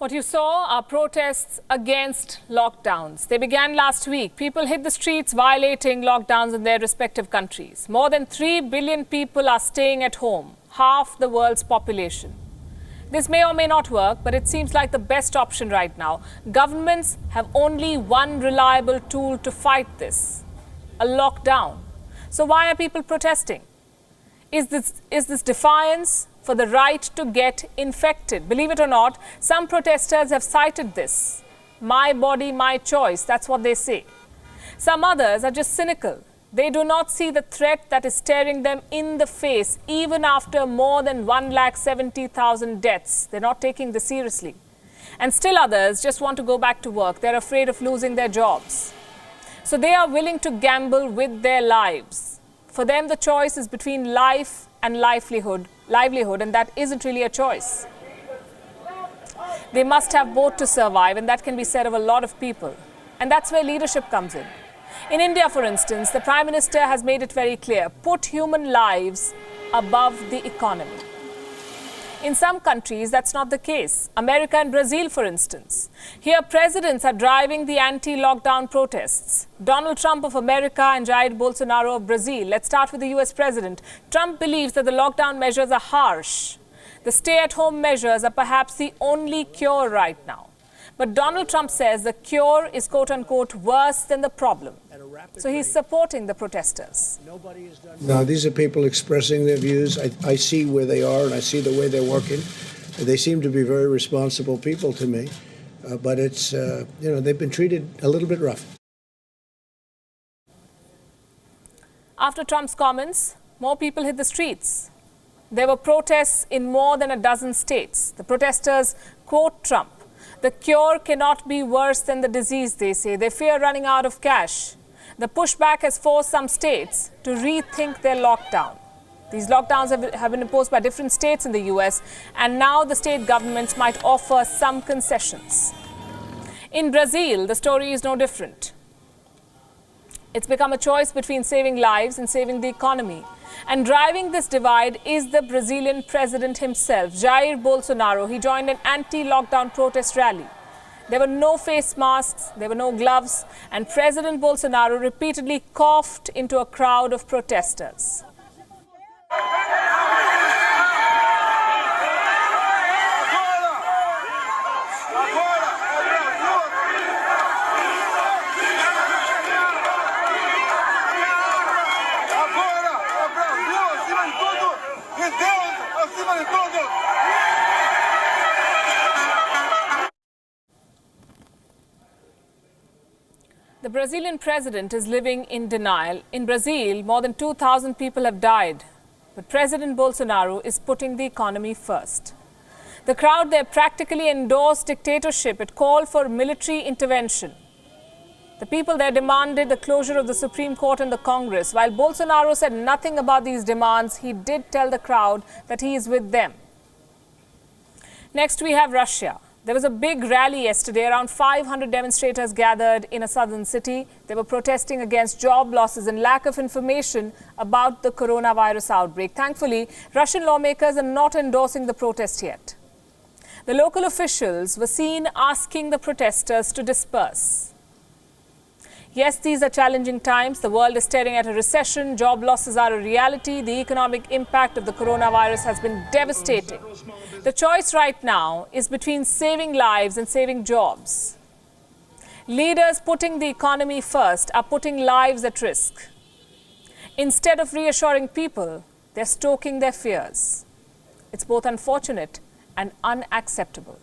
What you saw are protests against lockdowns. They began last week. People hit the streets violating lockdowns in their respective countries. More than 3 billion people are staying at home, half the world's population. This may or may not work, but it seems like the best option right now. Governments have only one reliable tool to fight this: a lockdown. So why are people protesting? Is this defiance for the right to get infected? Believe it or not, some protesters have cited this. My body, my choice, that's what they say. Some others are just cynical. They do not see the threat that is staring them in the face, even after more than 170,000 deaths. They're not taking this seriously. And still others just want to go back to work. They're afraid of losing their jobs. So they are willing to gamble with their lives. For them, the choice is between life and livelihood, and that isn't really a choice. They must have both to survive, and that can be said of a lot of people. And that's where leadership comes in. In India, for instance, the Prime Minister has made it very clear: put human lives above the economy. In some countries, that's not the case. America and Brazil, for instance. Here, presidents are driving the anti-lockdown protests. Donald Trump of America and Jair Bolsonaro of Brazil. Let's start with the US president. Trump believes that the lockdown measures are harsh. The stay-at-home measures are perhaps the only cure right now. But Donald Trump says the cure is, quote-unquote, worse than the problem. So he's supporting the protesters. Now, these are people expressing their views. I see where they are, and I see the way they're working. They seem to be very responsible people to me. But it's, they've been treated a little bit rough. After Trump's comments, more people hit the streets. There were protests in more than a dozen states. The protesters quote Trump: "The cure cannot be worse than the disease," they say. They fear running out of cash. The pushback has forced some states to rethink their lockdown. These lockdowns have been imposed by different states in the US, and now the state governments might offer some concessions. In Brazil, the story is no different. It's become a choice between saving lives and saving the economy. And driving this divide is the Brazilian president himself, Jair Bolsonaro. He joined an anti-lockdown protest rally. There were no face masks, there were no gloves, and President Bolsonaro repeatedly coughed into a crowd of protesters. The Brazilian president is living in denial. In Brazil, more than 2,000 people have died. But President Bolsonaro is putting the economy first. The crowd there practically endorsed dictatorship. It called for military intervention. The people there demanded the closure of the Supreme Court and the Congress. While Bolsonaro said nothing about these demands, he did tell the crowd that he is with them. Next, we have Russia. There was a big rally yesterday. Around 500 demonstrators gathered in a southern city. They were protesting against job losses and lack of information about the coronavirus outbreak. Thankfully, Russian lawmakers are not endorsing the protest yet. The local officials were seen asking the protesters to disperse. Yes, these are challenging times. The world is staring at a recession. Job losses are a reality. The economic impact of the coronavirus has been devastating. The choice right now is between saving lives and saving jobs. Leaders putting the economy first are putting lives at risk. Instead of reassuring people, they're stoking their fears. It's both unfortunate and unacceptable.